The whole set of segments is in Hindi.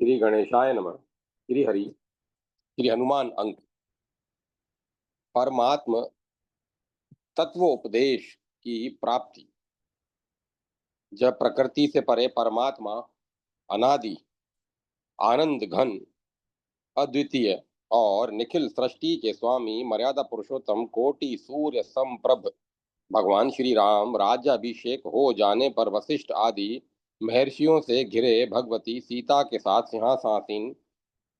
श्री गणेशाय नमः। श्री हरि। श्री हनुमान अंक। परमात्म तत्वोपदेश की प्राप्ति। जब प्रकृति से परे परमात्मा अनादि, आनंद घन, अद्वितीय और निखिल सृष्टि के स्वामी मर्यादा पुरुषोत्तम कोटि सूर्य समप्रभ भगवान श्री राम राज्याभिषेक हो जाने पर वशिष्ठ आदि महर्षियों से घिरे भगवती सीता के साथ सिंहासनासीन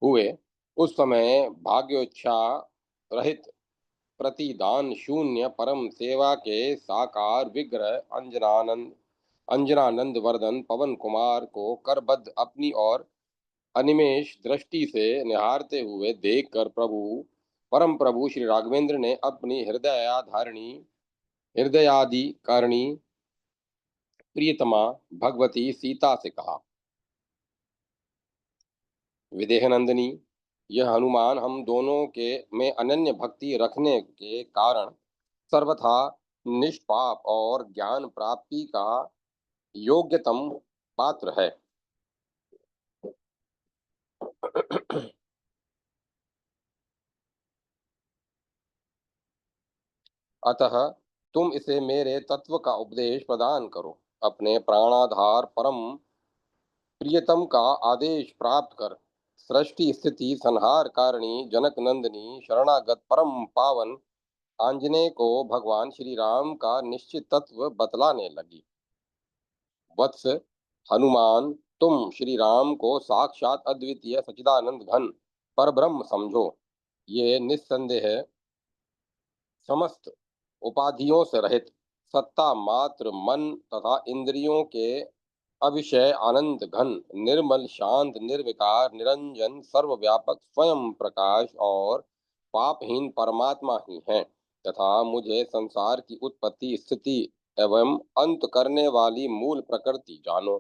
हुए, उस समय भाग्योच्छा रहित, प्रतिदान शून्य, परम सेवा के साकार विग्रह अंजनानंद वर्धन पवन कुमार को करबद्ध अपनी और अनिमेष दृष्टि से निहारते हुए देखकर परम प्रभु श्री राघवेंद्र ने अपनी हृदयाधिकारिणी प्रियतमा भगवती सीता से कहा, विदेह नंदिनी, यह हनुमान हम दोनों के में अनन्य भक्ति रखने के कारण सर्वथा निष्पाप और ज्ञान प्राप्ति का योग्यतम पात्र है। अतः तुम इसे मेरे तत्व का उपदेश प्रदान करो। अपने प्राणाधार परम प्रियतम का आदेश प्राप्त कर सृष्टि स्थिति संहार कारिणी जनक नंदिनी शरणागत परम पावन आंजनेय को भगवान श्री राम का निश्चित तत्व बतलाने लगी। वत्स हनुमान, तुम श्री राम को साक्षात अद्वितीय सच्चिदानंद घन परब्रह्म समझो। ये निस्संदेह समस्त उपाधियों से रहित, सत्ता मात्र मन तथा इंद्रियों के अविषय आनंद घन, निर्मल शांत निर्विकार निरंजन सर्वव्यापक स्वयं प्रकाश और पापहीन परमात्मा ही हैं, तथा मुझे संसार की उत्पत्ति स्थिति एवं अंत करने वाली मूल प्रकृति जानो।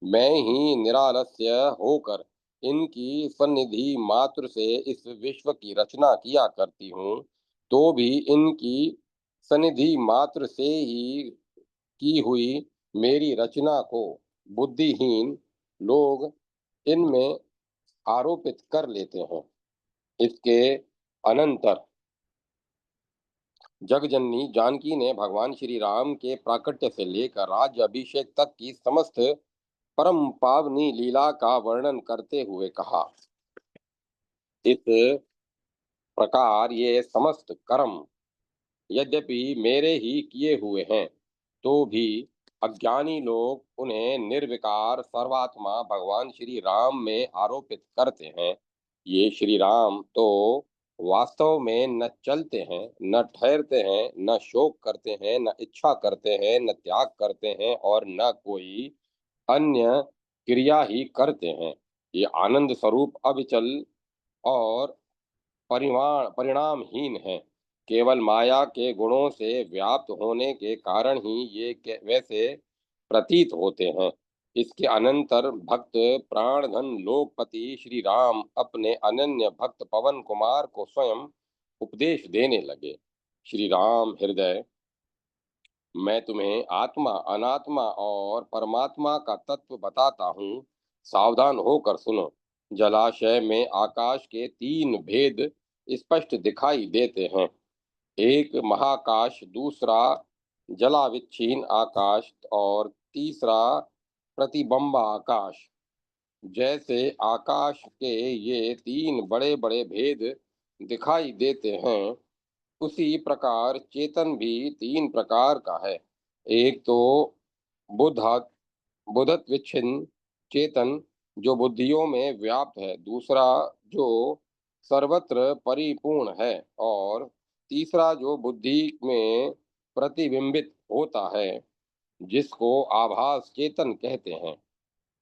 मैं ही निरालस्य होकर इनकी सन्निधि मात्र से इस विश्व की रचना किया करती हूँ, तो भी इनकी सन्निधि मात्र से ही की हुई मेरी रचना को बुद्धिहीन लोग इनमें आरोपित कर लेते हैं। इसके अनंतर जगजननी जानकी ने भगवान श्री राम के प्राकट्य से लेकर राज्य अभिषेक तक की समस्त परम पावनी लीला का वर्णन करते हुए कहा, इस प्रकार ये समस्त कर्म यद्यपि मेरे ही किए हुए हैं, तो भी अज्ञानी लोग उन्हें निर्विकार सर्वात्मा भगवान श्री राम में आरोपित करते हैं। ये श्री राम तो वास्तव में न चलते हैं, न ठहरते हैं, न शोक करते हैं, न इच्छा करते हैं, न त्याग करते हैं और न कोई अन्य क्रिया ही करते हैं। ये आनंद स्वरूप अविचल और परिणामहीन है। केवल माया के गुणों से व्याप्त होने के कारण ही ये वैसे प्रतीत होते हैं। इसके अनंतर भक्त प्राणधन लोकपति श्री राम अपने अनन्य भक्त पवन कुमार को स्वयं उपदेश देने लगे। श्री राम हृदय, मैं तुम्हें आत्मा अनात्मा और परमात्मा का तत्व बताता हूँ, सावधान होकर सुनो। जलाशय में आकाश के तीन भेद स्पष्ट दिखाई देते हैं। एक महाकाश, दूसरा जलाविच्छीन आकाश और तीसरा प्रतिबंबा आकाश। जैसे आकाश के ये तीन बड़े बड़े भेद दिखाई देते हैं, उसी प्रकार चेतन भी तीन प्रकार का है। एक तो बुद्धा बुधत्विच्छिन्न चेतन, जो बुद्धियों में व्याप्त है। दूसरा जो सर्वत्र परिपूर्ण है, और तीसरा जो बुद्धि में प्रतिबिंबित होता है, जिसको आभास चेतन कहते हैं।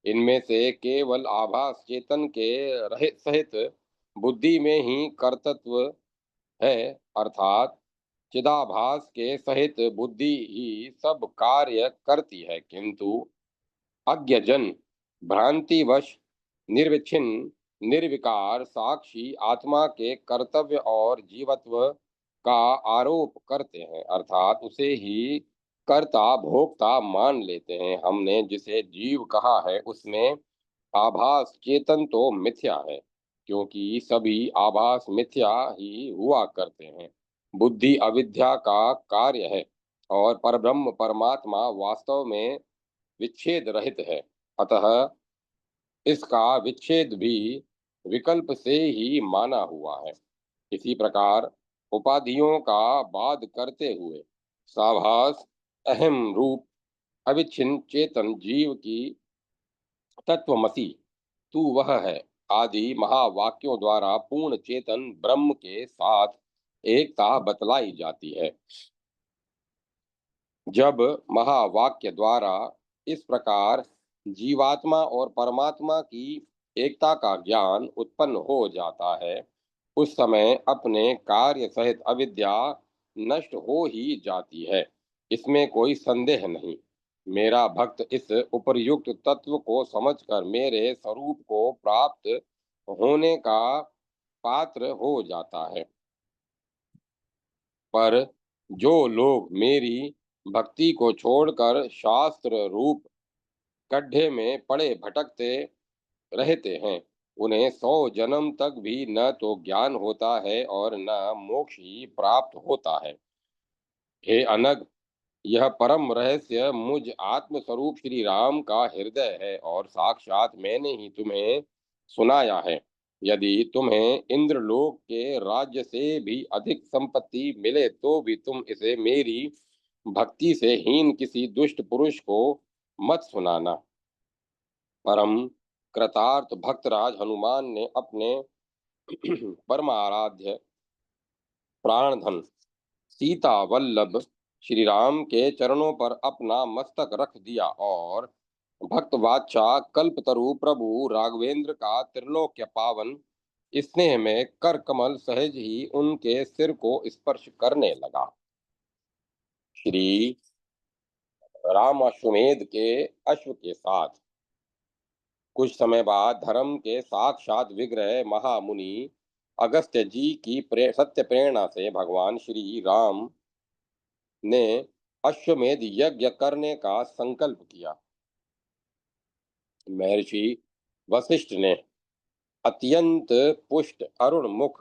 इनमें से केवल आभास चेतन के रहित सहित बुद्धि में ही कर्तृत्व है, अर्थात चिदाभास के सहित बुद्धि ही सब कार्य करती है, किंतु अज्ञजन भ्रांतिवश निर्विच्छिन्न निर्विकार साक्षी आत्मा के कर्तव्य और जीवत्व का आरोप करते हैं, अर्थात उसे ही कर्ता भोक्ता मान लेते हैं। हमने जिसे जीव कहा है, उसमें आभास चेतन तो मिथ्या है, क्योंकि सभी आभास मिथ्या ही हुआ करते हैं। बुद्धि अविद्या का कार्य है और परब्रह्म परमात्मा वास्तव में विच्छेद रहित है। अतः इसका विच्छेद भी विकल्प से ही माना हुआ है। इसी प्रकार उपाधियों का बाध करते हुए साभास अहम रूप अविच्छिन्न चेतन जीव की तत्वमसि तू वह है आदि महावाक्यों द्वारा पूर्ण चेतन ब्रह्म के साथ एकता बतलाई जाती है। जब महावाक्य द्वारा इस प्रकार जीवात्मा और परमात्मा की एकता का ज्ञान उत्पन्न हो जाता है, उस समय अपने कार्य सहित अविद्या नष्ट हो ही जाती है। इसमें कोई संदेह नहीं। मेरा भक्त इस उपर्युक्त तत्व को समझकर मेरे स्वरूप को प्राप्त होने का पात्र हो जाता है। पर जो लोग मेरी भक्ति को छोड़कर शास्त्र रूप गड्ढे में पड़े भटकते रहते हैं, उन्हें 100 जन्म तक भी न तो ज्ञान होता है और न मोक्ष ही प्राप्त होता है। हे अनग, यह परम रहस्य मुझ आत्म स्वरूप श्री राम का हृदय है और साक्षात मैंने ही तुम्हें सुनाया है। यदि तुम्हें इंद्रलोक के राज्य से भी अधिक संपत्ति मिले तो भी तुम इसे मेरी भक्ति से हीन किसी दुष्ट पुरुष को मत सुनाना। परम कृतार्थ भक्तराज हनुमान ने अपने परम आराध्य प्राणधन सीता वल्लभ श्री राम के चरणों पर अपना मस्तक रख दिया और भक्त बादशाह कल्पतरु प्रभु राघवेंद्र का त्रिलोक्य पावन स्नेह में कर कमल सहज ही उनके सिर को स्पर्श करने लगा। श्री राम अश्वमेध के अश्व के साथ कुछ समय बाद धर्म के साक्षात विग्रह महामुनि अगस्त्य जी की सत्य प्रेरणा से भगवान श्री राम ने अश्वमेध यज्ञ करने का संकल्प किया। महर्षि वशिष्ठ ने अत्यंत पुष्ट अरुण मुख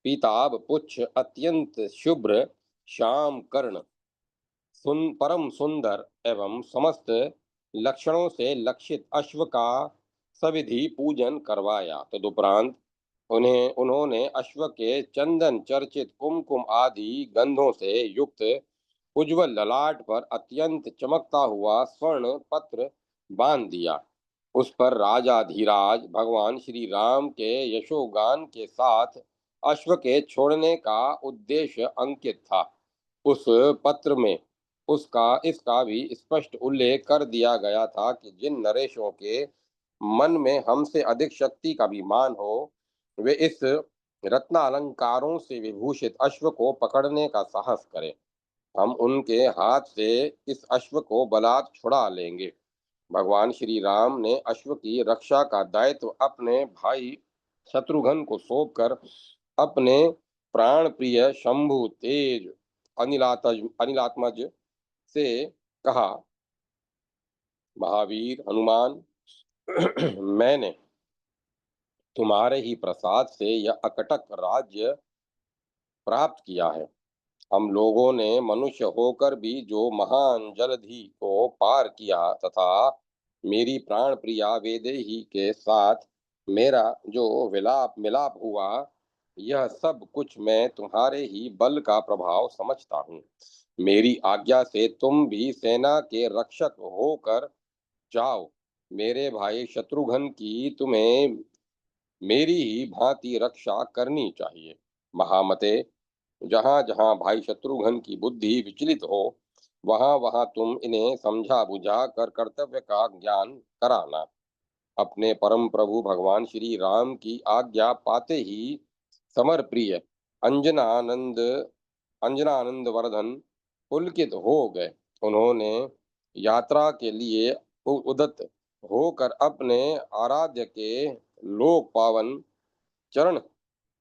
पीताभ पुच्छ अत्यंत शुभ्र श्याम कर्ण परम सुंदर एवं समस्त लक्षणों से लक्षित अश्व का सविधि पूजन करवाया। तदुपरांत उन्होंने अश्व के चंदन चर्चित कुमकुम आदि गंधों से युक्त उज्ज्वल ललाट पर अत्यंत चमकता हुआ स्वर्ण पत्र बांध दिया। उस पर राजाधिराज भगवान श्री राम के यशोगान के साथ अश्व के छोड़ने का उद्देश्य अंकित था। उस पत्र में उसका इसका भी स्पष्ट उल्लेख कर दिया गया था कि जिन नरेशों के मन में हमसे अधिक शक्ति का अभिमान हो, वे इस रत्नालंकारों से विभूषित अश्व को पकड़ने का साहस करें। हम उनके हाथ से इस अश्व को बलात् छुड़ा लेंगे। भगवान श्री राम ने अश्व की रक्षा का दायित्व अपने भाई शत्रुघ्न को सौंपकर अपने प्राण प्रिय शंभु तेज अनिलात्मज से कहा, महावीर हनुमान, मैंने तुम्हारे ही प्रसाद से यह अकटक राज्य प्राप्त किया है। हम लोगों ने मनुष्य होकर भी जो महान जलधि को पार किया तथा मेरी प्राण प्रिया वैदेही के साथ मेरा जो विलाप मिलाप हुआ, यह सब कुछ मैं तुम्हारे ही बल का प्रभाव समझता हूँ। मेरी आज्ञा से तुम भी सेना के रक्षक होकर जाओ। मेरे भाई शत्रुघ्न की तुम्हें मेरी ही भांति रक्षा करनी चाहिए। महामते, जहाँ जहाँ भाई शत्रुघ्न की बुद्धि विचलित हो, वहाँ वहाँ तुम इन्हें समझा बुझा कर कर्तव्य का ज्ञान कराना। अपने परम प्रभु भगवान श्री राम की आज्ञा पाते ही समर प्रिय अंजनानंद अंजनानंद वर्धन पुलकित हो गए। उन्होंने यात्रा के लिए उदत होकर अपने आराध्य के लोक पावन चरण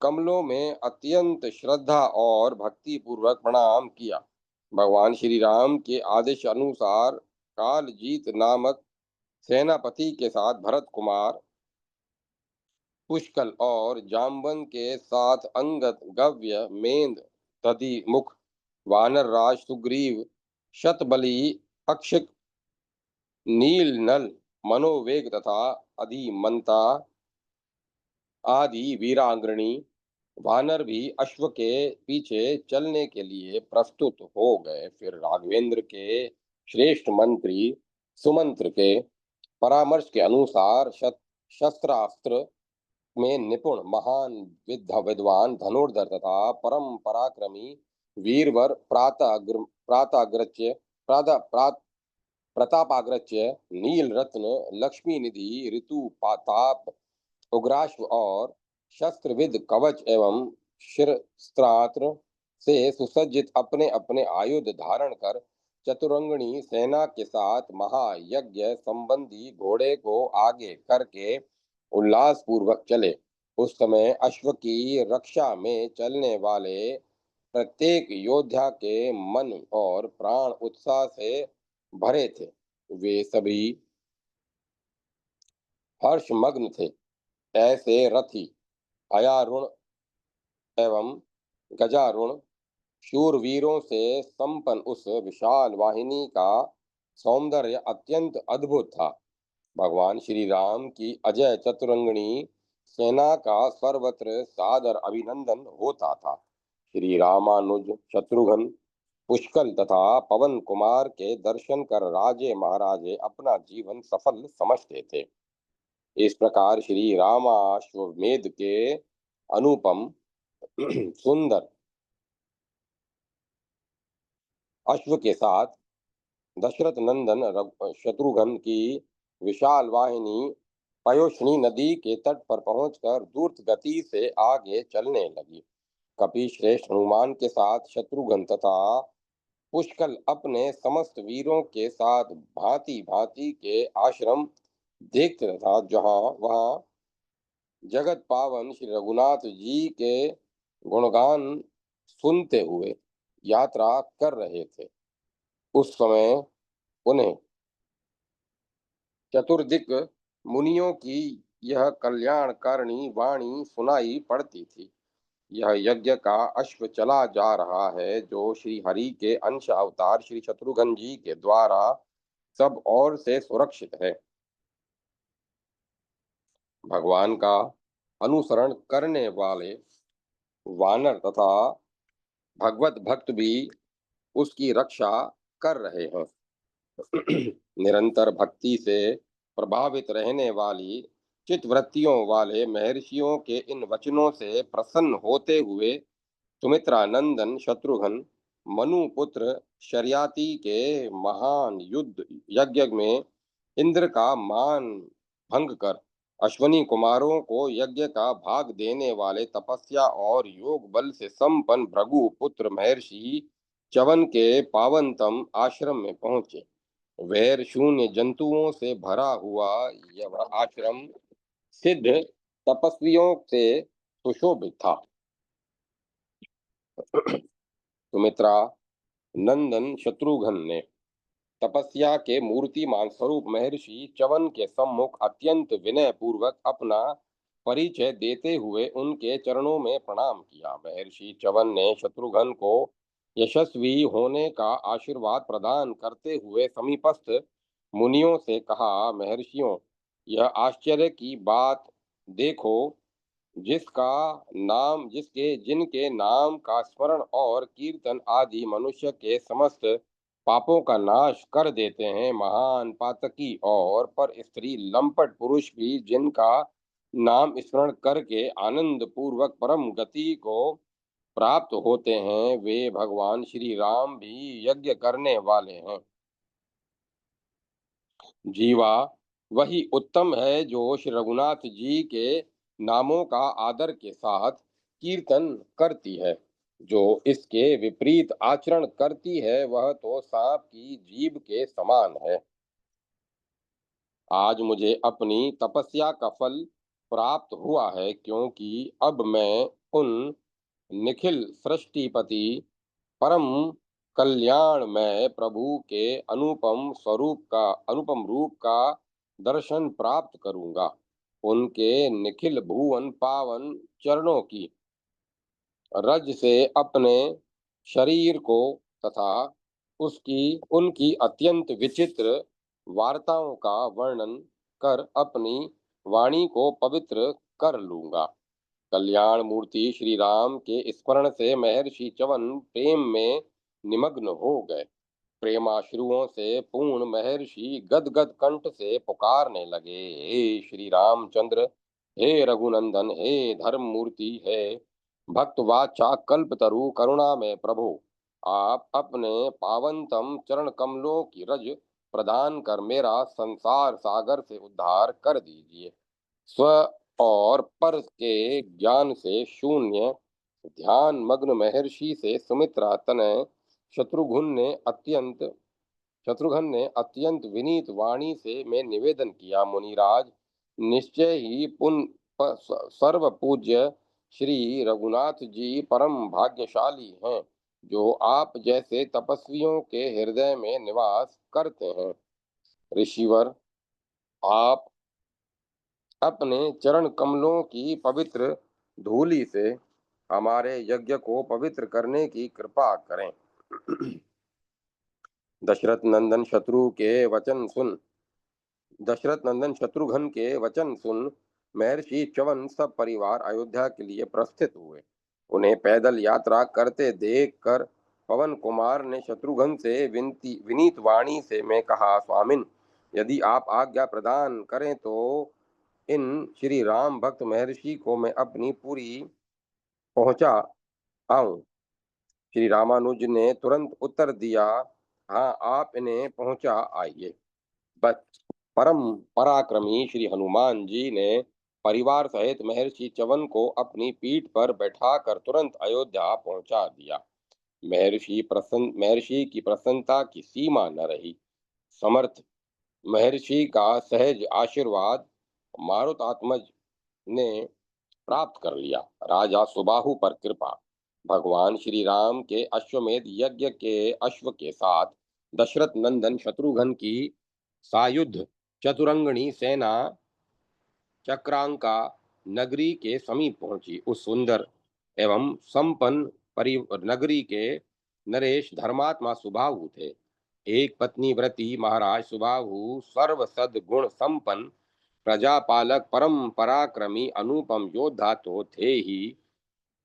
कमलों में अत्यंत श्रद्धा और भक्ति पूर्वक प्रणाम किया। भगवान श्री राम के आदेश अनुसार कालजीत नामक सेनापति के साथ भरत कुमार, पुष्कल और जाम्बन के साथ अंगद, गव्य, मेंद, दधिमुख, वानर राज सुग्रीव, शतबली, अक्षक, नील नल, मनोवेग तथा अधिमंता आदि वीरांगनी वानर भी अश्व के पीछे चलने के लिए प्रस्तुत हो गए। फिर राघवेंद्र के श्रेष्ठ मंत्री सुमंत्र के परामर्श के अनुसार शस्त्रास्त्र में निपुण महान विद्वान धनुर्धर तथा परम पराक्रमी वीरवर प्रतापाग्रच्य, नील रत्न, लक्ष्मी निधि, ऋतु पाताप, उग्राश्व और शस्त्रविद कवच एवं शिरस्त्रास्त्र से सुसज्जित अपने अपने आयुध धारण कर चतुरंगणी सेना के साथ महायज्ञ संबंधी घोड़े को आगे करके उल्लास पूर्वक चले। उस समय अश्व की रक्षा में चलने वाले प्रत्येक योद्धा के मन और प्राण उत्साह से भरे थे। वे सभी हर्षमग्न थे। ऐसे रथी अयारुण एवं गजारुण शूरवीरों से संपन्न उस विशाल वाहिनी का सौंदर्य अत्यंत अद्भुत था। भगवान श्री राम की अजय चतुरंगणी सेना का सर्वत्र सादर अभिनंदन होता था। श्री रामानुज, शत्रुघ्न, पुष्कल तथा पवन कुमार के दर्शन कर राजे महाराजे अपना जीवन सफल समझते थे। इस प्रकार श्री रामाश्वमेध के अनुपम सुंदर अश्व के साथ दशरथ नंदन शत्रुघ्न की विशाल वाहिनी पयोष्णी नदी के तट पर पहुंचकर द्रुत गति से आगे चलने लगी। कपिश्रेष्ठ हनुमान के साथ शत्रुघ्न तथा पुष्कल अपने समस्त वीरों के साथ भांति भांति के आश्रम देखते तथा जहां वहां जगत पावन श्री रघुनाथ जी के गुणगान सुनते हुए यात्रा कर रहे थे। उस समय उन्हें चतुर्दिक मुनियों की यह कल्याणकारिणी वाणी सुनाई पड़ती थी। यह यज्ञ का अश्व चला जा रहा है जो श्री हरि के अंश अवतार श्री शत्रुघ्न जी के द्वारा सब ओर से सुरक्षित है। भगवान का अनुसरण करने वाले वानर तथा भगवत भक्त भी उसकी रक्षा कर रहे हैं। निरंतर भक्ति से प्रभावित रहने वाली चित्तवृत्तियों वाले महर्षियों के इन वचनों से प्रसन्न होते हुए सुमित्रा नंदन शत्रुघ्न मनुपुत्र शर्याति के महान युद्ध यज्ञ में इंद्र का मान भंग कर अश्वनी कुमारों को यज्ञ का भाग देने वाले तपस्या और योग बल से संपन्न भृगु पुत्र महर्षि च्यवन के पावनतम आश्रम में पहुंचे। वैर शून्य जंतुओं से भरा हुआ यह आश्रम सिद्ध तपस्वियों से सुशोभित था। सुमित्रा नंदन शत्रुघ्न ने तपस्या के मूर्तिमान स्वरूप महर्षि च्यवन के सम्मुख अत्यंत विनय पूर्वक अपना परिचय देते हुए उनके चरणों में प्रणाम किया। महर्षि च्यवन ने शत्रुघ्न को यशस्वी होने का आशीर्वाद प्रदान करते हुए समीपस्थ मुनियों से कहा, महर्षियों, यह आश्चर्य की बात देखो, जिनके नाम का स्मरण और कीर्तन आदि मनुष्य के समस्त पापों का नाश कर देते हैं। महान पातकी और पर स्त्री लंपट पुरुष भी जिनका नाम स्मरण करके आनंद पूर्वक परम गति को प्राप्त होते हैं, वे भगवान श्री राम भी यज्ञ करने वाले हैं। जीवा वही उत्तम है जो श्री रघुनाथ जी के नामों का आदर के साथ कीर्तन करती है। जो इसके विपरीत आचरण करती है वह तो सांप की जीभ के समान है। आज मुझे अपनी तपस्या का फल प्राप्त हुआ है, क्योंकि अब मैं उन निखिल सृष्टिपति परम कल्याणमय प्रभु के अनुपम रूप का दर्शन प्राप्त करूंगा। उनके निखिल भुवन पावन चरणों की रज से अपने शरीर को तथा उसकी उनकी अत्यंत विचित्र वार्ताओं का वर्णन कर अपनी वाणी को पवित्र कर लूंगा। कल्याण मूर्ति श्री राम के स्मरण से महर्षि च्यवन प्रेम में निमग्न हो गए। प्रेमाश्रुओं से पूर्ण महर्षि गदगद कंठ से पुकारने लगे, हे श्री रामचंद्र, हे रघुनंदन, हे धर्म मूर्ति, हे भक्त वाचा कल्पतरु करुणा में प्रभु, आप अपने पावनतम चरण कमलों की रज प्रदान कर मेरा संसार सागर से उद्धार कर दीजिए। स्व और पर के ज्ञान से शून्य ध्यान मग्न महर्षि से सुमित्रा तनय शत्रुघ्न ने अत्यंत विनीत वाणी से मैं निवेदन किया, मुनिराज, निश्चय ही सर्व पूज्य श्री रघुनाथ जी परम भाग्यशाली हैं, जो आप जैसे तपस्वियों के हृदय में निवास करते हैं। ऋषिवर, आप अपने चरण कमलों की पवित्र धूलि से हमारे यज्ञ को पवित्र करने की कृपा करें। दशरथ नंदन शत्रु के वचन सुन दशरथ नंदन शत्रुघ्न के वचन सुन महर्षि च्यवन सब परिवार अयोध्या के लिए प्रस्थित हुए। उन्हें पैदल यात्रा करते देखकर पवन कुमार ने शत्रुघ्न से विनीत वाणी से मैं कहा, स्वामिन, यदि आप आज्ञा प्रदान करें तो इन श्री राम भक्त महर्षि को मैं अपनी पूरी पहुंचा आऊं। श्री रामानुज ने तुरंत उत्तर दिया, हाँ, आप इन्हें पहुंचा आइए। बस परम पराक्रमी श्री हनुमान जी ने परिवार सहित महर्षि च्यवन को अपनी पीठ पर बैठाकर तुरंत अयोध्या पहुंचा दिया। महर्षि की प्रसन्नता की सीमा न रही। समर्थ महर्षि का सहज आशीर्वाद मारुतात्मज ने प्राप्त कर लिया। राजा सुबाहु पर कृपा। भगवान श्री राम के अश्वमेध यज्ञ के अश्व के साथ दशरथ नंदन शत्रुघ्न की सायुध चतुरंगणी सेना चक्रांका नगरी के समीप पहुंची। उस सुंदर एवं संपन्न नगरी के नरेश धर्मात्मा सुबाहु थे। एक पत्नी व्रती महाराज सुबाहु सर्व सद्गुण संपन्न प्रजापालक परम पराक्रमी अनुपम योद्धा तो थे ही,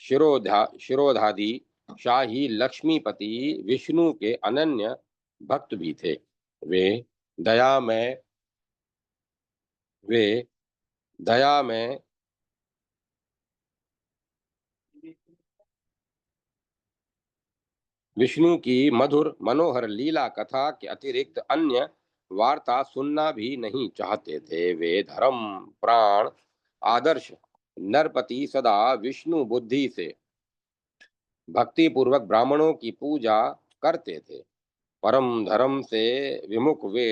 शिरोधादि शाही लक्ष्मीपति विष्णु के अनन्य भक्त भी थे। वे दया में विष्णु की मधुर मनोहर लीला कथा के अतिरिक्त अन्य वार्ता सुनना भी नहीं चाहते थे। वे धर्म प्राण आदर्श नरपति सदा विष्णु बुद्धि से भक्ति पूर्वक ब्राह्मणों की पूजा करते थे। परम धर्म से विमुख वे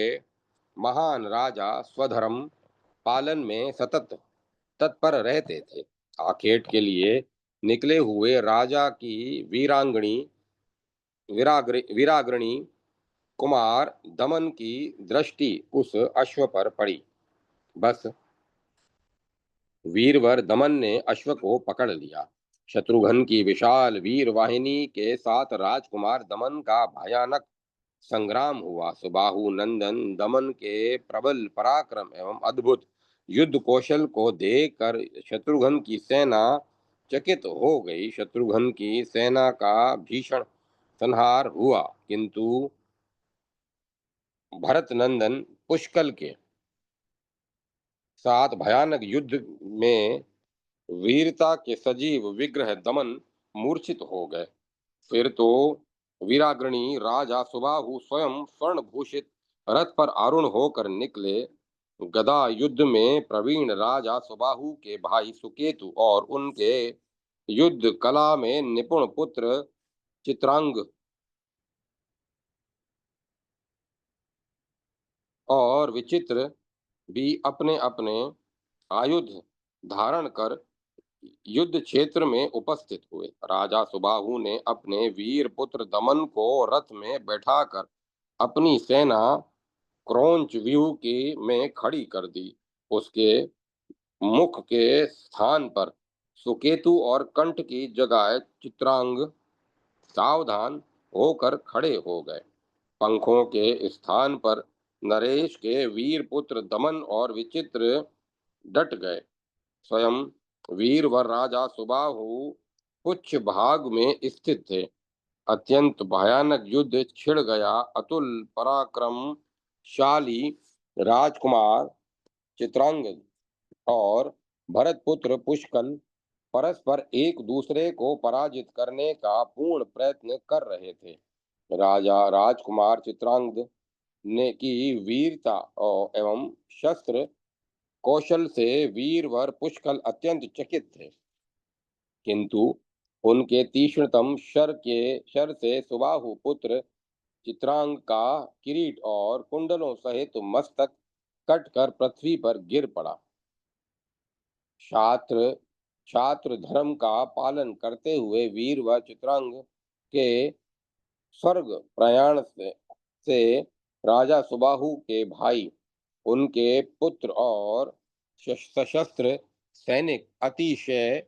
महान राजा स्वधर्म पालन में सतत तत्पर रहते थे। आखेट के लिए निकले हुए राजा की वीराग्रणी कुमार दमन की दृष्टि उस अश्व पर पड़ी। बस वीरवर दमन ने अश्व को पकड़ लिया। शत्रुघ्न की विशाल वीर वाहिनी के साथ राजकुमार दमन का भयानक संग्राम हुआ। सुबाहु नंदन दमन के प्रबल पराक्रम एवं अद्भुत युद्ध कौशल को देखकर शत्रुघ्न की सेना चकित हो गई। शत्रुघ्न की सेना का भीषण संहार हुआ, किंतु भरत नंदन पुष्कल के साथ भयानक युद्ध में वीरता के सजीव विग्रह दमन मूर्छित हो गए। फिर तो वीराग्रणी राजा सुबाहु स्वयं स्वर्ण भूषित रथ पर आरूढ़ होकर निकले। गदा युद्ध में प्रवीण राजा सुबाहु के भाई सुकेतु और उनके युद्ध कला में निपुण पुत्र चित्रांग और विचित्र भी अपने अपने आयुध धारण कर युद्ध क्षेत्र में उपस्थित हुए। राजा सुबाहु ने अपने वीर पुत्र दमन को रथ में बैठाकर अपनी सेना क्रौंच व्यूह की में खड़ी कर दी। उसके मुख के स्थान पर सुकेतु और कंठ की जगह चित्रांग सावधान होकर खड़े हो गए। पंखों के स्थान पर नरेश के वीर पुत्र दमन और विचित्र डट गए। स्वयं वीरवर राजा सुबाहु पुच्छ भाग में स्थित थे। अत्यंत भयानक युद्ध छिड़ गया। अतुल पराक्रमशाली राजकुमार चित्रांगद और भरतपुत्र पुष्कल परस्पर एक दूसरे को पराजित करने का पूर्ण प्रयत्न कर रहे थे। राजा राजकुमार चित्रांगद ने की वीरता और एवं शस्त्र कौशल से वीरवर पुष्कल अत्यंत चकित थे, किंतु उनके तीक्ष्णतम शर से सुबाहु पुत्र चित्रांग का किरीट और कुंडलों सहित मस्तक कटकर पृथ्वी पर गिर पड़ा। छात्र छात्र धर्म का पालन करते हुए वीर व चित्रांग के स्वर्ग प्रयाण से राजा सुबाहु के भाई, उनके पुत्र और सशस्त्र सैनिक अतिशय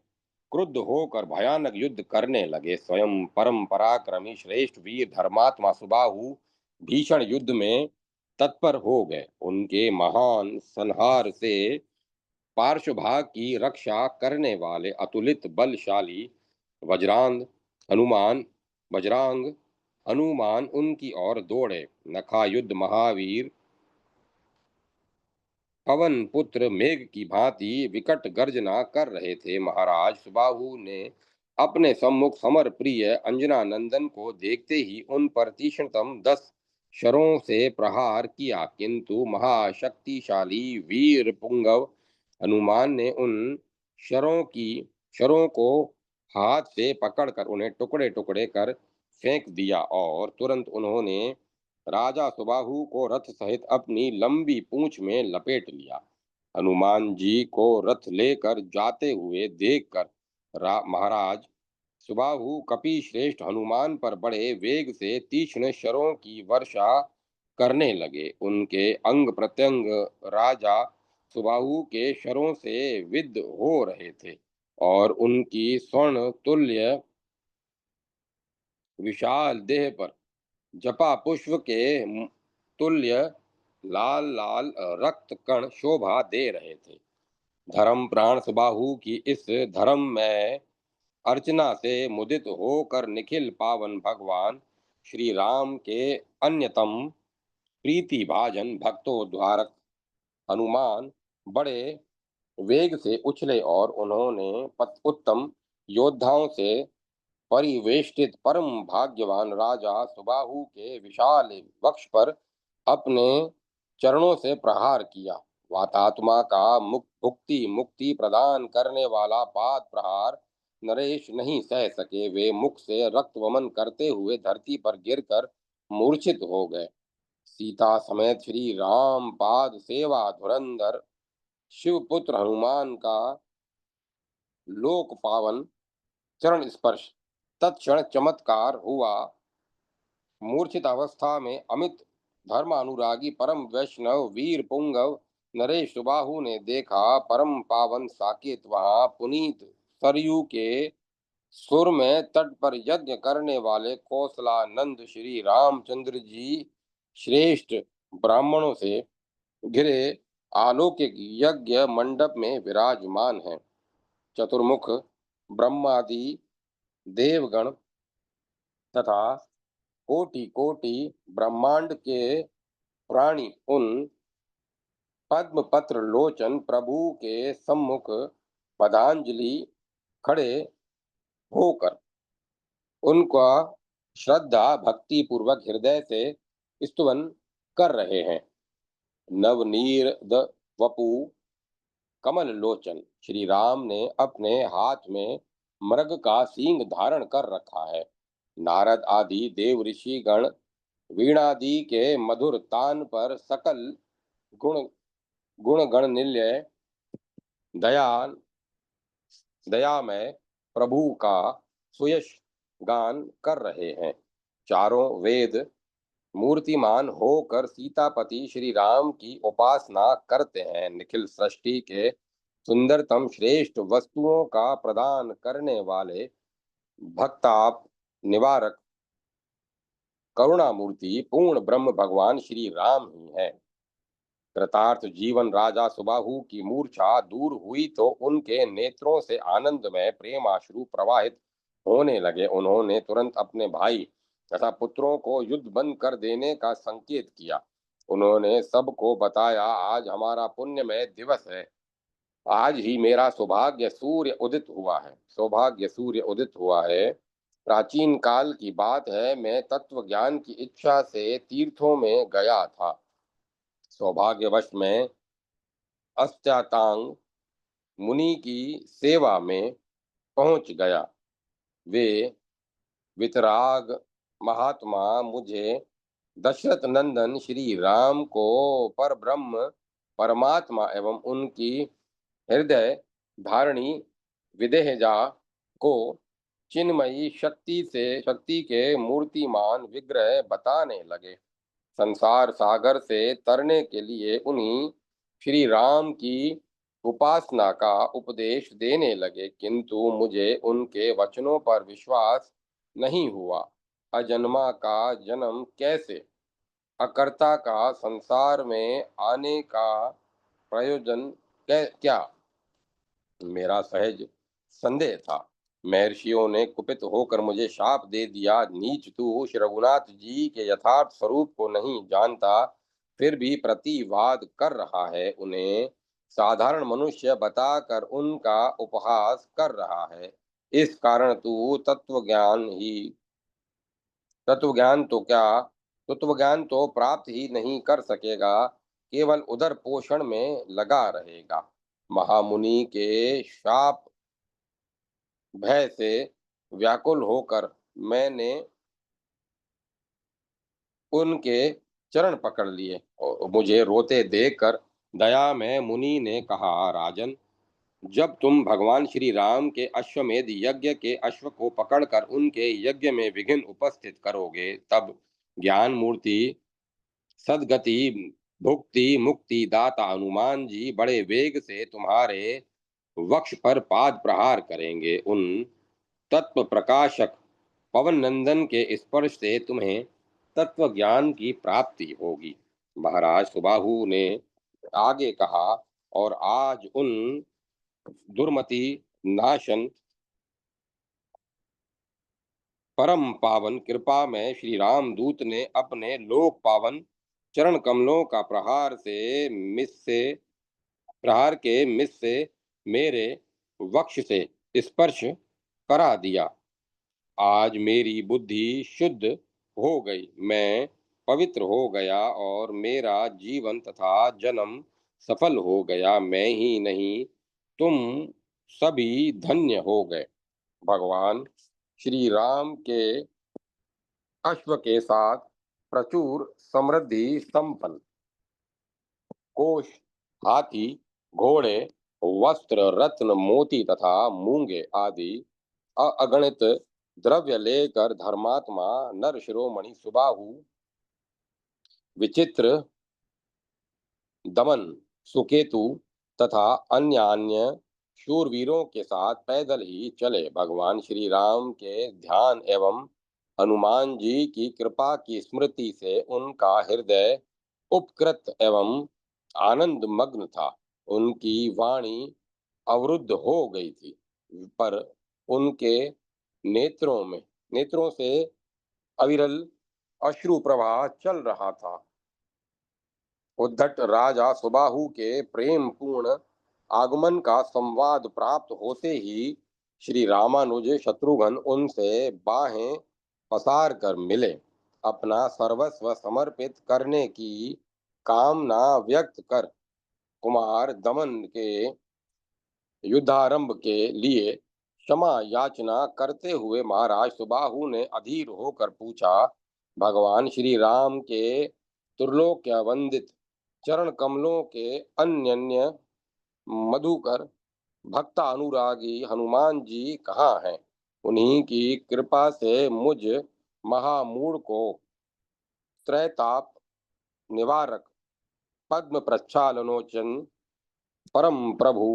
क्रुद्ध होकर भयानक युद्ध करने लगे। स्वयं परम पराक्रमी श्रेष्ठ वीर धर्मात्मा सुबाहु भीषण युद्ध में तत्पर हो गए। उनके महान संहार से पार्श्वभाग की रक्षा करने वाले अतुलित बलशाली वज्रांग हनुमान वज्रांग हनुमान उनकी ओर दौड़े। नखा युद्ध महावीर पवन पुत्र मेघ की भांति विकट गर्जना कर रहे थे। महाराज सुबाहु ने अपने सम्मुख समर प्रिय अंजना नंदन को देखते ही उन पर तीक्ष्णतम 10 शरों से प्रहार किया, किंतु महाशक्तिशाली वीर पुंगव हनुमान ने उन शरों को हाथ से पकड़कर उन्हें टुकड़े टुकड़े कर फेंक दिया और तुरंत उन्होंने राजा सुबाहु को रथ सहित अपनी लंबी पूंछ में लपेट लिया। हनुमान जी को रथ लेकर जाते हुए देखकर महाराज सुबाहु कपि श्रेष्ठ हनुमान पर बड़े वेग से तीक्ष्ण शरों की वर्षा करने लगे। उनके अंग प्रत्यंग राजा सुबाहु के शरों से विद्ध हो रहे थे और उनकी स्वर्ण तुल्य विशाल देह पर जपा पुष्प के तुल्य लाल लाल रक्त कण शोभा दे रहे थे। धर्म प्राण सुबाहु की इस धर्म में अर्चना से मुदित होकर निखिल पावन भगवान श्री राम के अन्यतम प्रीति भाजन भक्तोद्धारक हनुमान बड़े वेग से उछले और उन्होंने उत्तम योद्धाओं से परिवेष्टित परम भाग्यवान राजा सुबाहु के विशाल वक्ष पर अपने चरणों से प्रहार किया। वातात्मा का मुक्ति प्रदान करने वाला पाद प्रहार नरेश नहीं सह सके। वे मुख से रक्त वमन करते हुए धरती पर गिरकर मूर्छित हो गए। सीता समेत श्री राम पाद सेवा धुरंधर शिवपुत्र हनुमान का लोक पावन चरण स्पर्श तत्क्षण चमत्कार हुआ। मूर्छित अवस्था में अमित धर्मानुरागी परम वैष्णव वीर पुंगव नरेश सुबाहु ने देखा। परम पावन साकेत वहां पुनीत सरयू के सुर में तट पर यज्ञ करने वाले कौशलानंद श्री रामचंद्र जी श्रेष्ठ ब्राह्मणों से घिरे अलौकिक यज्ञ मंडप में विराजमान हैं। चतुर्मुख ब्रह्मादि देवगण तथा कोटि कोटि ब्रह्मांड के प्राणी उन पद्म पत्र लोचन प्रभु के सम्मुख पदांजलि खड़े होकर उनका श्रद्धा भक्ति पूर्वक हृदय से स्तुवन कर रहे हैं। नवनीरद वपु कमल लोचन श्री राम ने अपने हाथ में मृग का सींग धारण कर रखा है। नारद आदि देव ऋषि गण वीणादि के मधुर तान पर सकल गुण गुण गण निलय दयामय प्रभु का सुयश गान कर रहे हैं। चारों वेद मूर्तिमान होकर सीतापति श्री राम की उपासना करते हैं। निखिल सृष्टि के सुंदरतम श्रेष्ठ वस्तुओं का प्रदान करने वाले भक्ताप निवारक करुणामूर्ति पूर्ण ब्रह्म भगवान श्री राम ही है। कृतार्थ जीवन राजा सुबाहु की मूर्छा दूर हुई तो उनके नेत्रों से आनंदमय प्रेमाश्रु प्रवाहित होने लगे। उन्होंने तुरंत अपने भाई तथा पुत्रों को युद्ध बंद कर देने का संकेत किया। उन्होंने सबको बताया, आज हमारा पुण्यमय दिवस है। आज ही मेरा सौभाग्य सूर्य उदित हुआ है। प्राचीन काल की बात है, मैं तत्व ज्ञान की इच्छा से तीर्थों में गया था। सौभाग्यवश में अस्त्यातांग मुनि की सेवा में पहुंच गया। वे वितराग महात्मा मुझे दशरथ नंदन श्री राम को पर ब्रह्म परमात्मा एवं उनकी हृदय धारणी विदेहजा को चिन्मयी शक्ति के मूर्तिमान विग्रह बताने लगे। संसार सागर से तरने के लिए उन्हीं श्री राम की उपासना का उपदेश देने लगे, किंतु मुझे उनके वचनों पर विश्वास नहीं हुआ। अजन्मा का जन्म कैसे, अकर्ता का संसार में आने का प्रयोजन क्या, मेरा सहज संदेह था। महर्षियों ने कुपित होकर मुझे शाप दे दिया। नीच तू उस रघुनाथ जी के यथार्थ स्वरूप को नहीं जानता, फिर भी प्रतिवाद कर रहा है। उन्हें साधारण मनुष्य बताकर उनका उपहास कर रहा है। इस कारण तू तत्वज्ञान तो क्या, तत्वज्ञान तो प्राप्त ही नहीं कर सकेगा, केवल उदर पोषण में लगा रहेगा। महामुनि के शाप भय से व्याकुल होकर मैंने उनके चरण पकड़ लिए और मुझे रोते देखकर दया में मुनि ने कहा, राजन, जब तुम भगवान श्री राम के अश्वमेध यज्ञ के अश्व को पकड़कर उनके यज्ञ में विघ्न उपस्थित करोगे, तब ज्ञान मूर्ति सदगति भुक्ति मुक्ति दाता हनुमान जी बड़े वेग से तुम्हारे वक्ष पर पाद प्रहार करेंगे। उन तत्व प्रकाशक पवन नंदन के स्पर्श से तुम्हें तत्व ज्ञान की प्राप्ति होगी। महाराज सुबाहु ने आगे कहा, और आज उन दुर्मति नाशन परम पावन कृपा में श्री राम दूत ने अपने लोक पावन चरण कमलों का प्रहार के मिस से मेरे वक्ष से स्पर्श करा दिया। आज मेरी बुद्धि शुद्ध हो गई, मैं पवित्र हो गया और मेरा जीवन तथा जन्म सफल हो गया। मैं ही नहीं, तुम सभी धन्य हो गए। भगवान श्री राम के अश्व के साथ प्रचुर समृद्धि संपन्न कोष, हाथी, घोड़े, वस्त्र, रत्न, मोती तथा मूंगे आदि अगणित द्रव्य लेकर धर्मात्मा नर शिरोमणि सुबाहु विचित्र दमन सुकेतु तथा अन्य शूरवीरों के साथ पैदल ही चले। भगवान श्री राम के ध्यान एवं हनुमान जी की कृपा की स्मृति से उनका हृदय उपकृत एवं आनंद मग्न था। उनकी वाणी अवरुद्ध हो गई थी, पर उनके नेत्रों से अविरल अश्रु प्रवाह चल रहा था। उद्धट राजा सुबाहु के प्रेम पूर्ण आगमन का संवाद प्राप्त होते ही श्री रामानुज शत्रुघ्न उनसे बाहें पसार कर मिले। अपना सर्वस्व समर्पित करने की कामना व्यक्त कर कुमार दमन के युद्धारंभ के लिए क्षमा याचना करते हुए महाराज सुबाहु ने अधीर होकर पूछा, भगवान श्री राम के त्रिलोक्य वंदित चरण कमलों के अन्य मधुकर भक्ता अनुरागी हनुमान जी कहाँ हैं? उन्हीं की कृपा से मुझ महामूढ़ को त्रैताप निवारक पद्म प्रक्षालनोचन परम प्रभु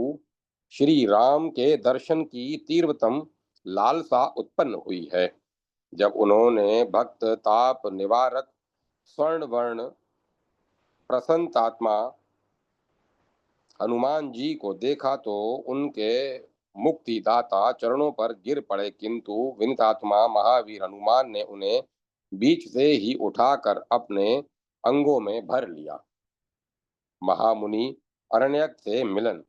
श्री राम के दर्शन की तीव्रतम लालसा उत्पन्न हुई है। जब उन्होंने भक्त ताप निवारक स्वर्ण वर्ण प्रसन्नात्मा हनुमान जी को देखा तो उनके मुक्तिदाता चरणों पर गिर पड़े, किंतु विनीतात्मा महावीर हनुमान ने उन्हें बीच से ही उठाकर अपने अंगों में भर लिया। महामुनि अरण्यक से मिलन।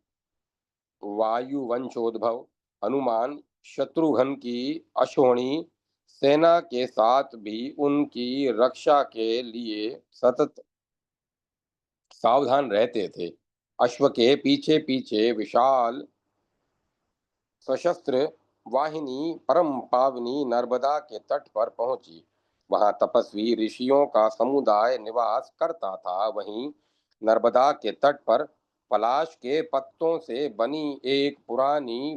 वायुवंशोद्भव हनुमान शत्रुघ्न की अश्वनी सेना के साथ भी उनकी रक्षा के लिए सतत सावधान रहते थे। अश्व के पीछे पीछे विशाल सशस्त्र वाहिनी परम पावनी नर्मदा के तट पर पहुंची। वहां तपस्वी ऋषियों का समुदाय निवास करता था। वहीं नर्मदा के तट पर पलाश के पत्तों से बनी एक पुरानी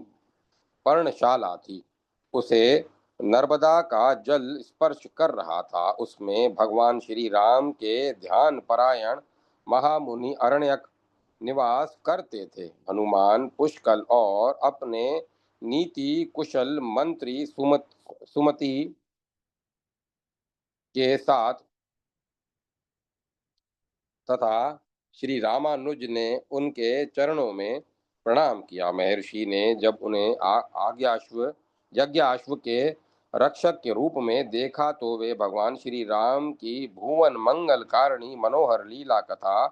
पर्णशाला थी। उसे नर्मदा का जल स्पर्श कर रहा था। उसमें भगवान श्री राम के ध्यान परायण महामुनि अरण्यक निवास करते थे। हनुमान पुष्कल और अपने नीति कुशल मंत्री सुमति के साथ तथा श्री रामानुज ने उनके चरणों में प्रणाम किया। महर्षि ने जब उन्हें आज्ञाश्व यज्ञाश्व के रक्षक के रूप में देखा तो वे भगवान श्री राम की भुवन मंगल कारिणी मनोहर लीला कथा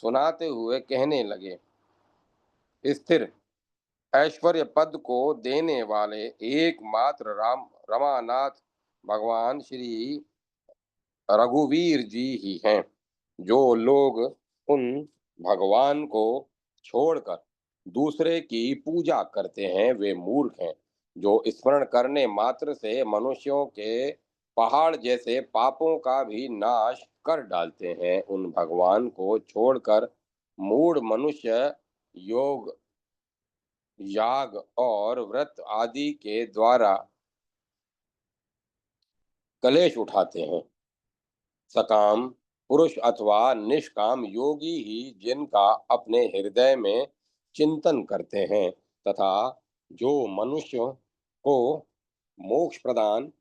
सुनाते हुए कहने लगे। स्थिर ऐश्वर्य पद को देने वाले एकमात्र राम रमानाथ भगवान श्री रघुवीर जी ही हैं। जो लोग उन भगवान को छोड़कर दूसरे की पूजा करते हैं वे मूर्ख हैं। जो स्मरण करने मात्र से मनुष्यों के पहाड़ जैसे पापों का भी नाश कर डालते हैं, उन भगवान को छोड़कर मूढ़ मनुष्य योग याग और व्रत आदि के द्वारा कलेश उठाते हैं। सकाम पुरुष अथवा निष्काम योगी ही जिनका अपने हृदय में चिंतन करते हैं तथा जो मनुष्य को मोक्ष प्रदान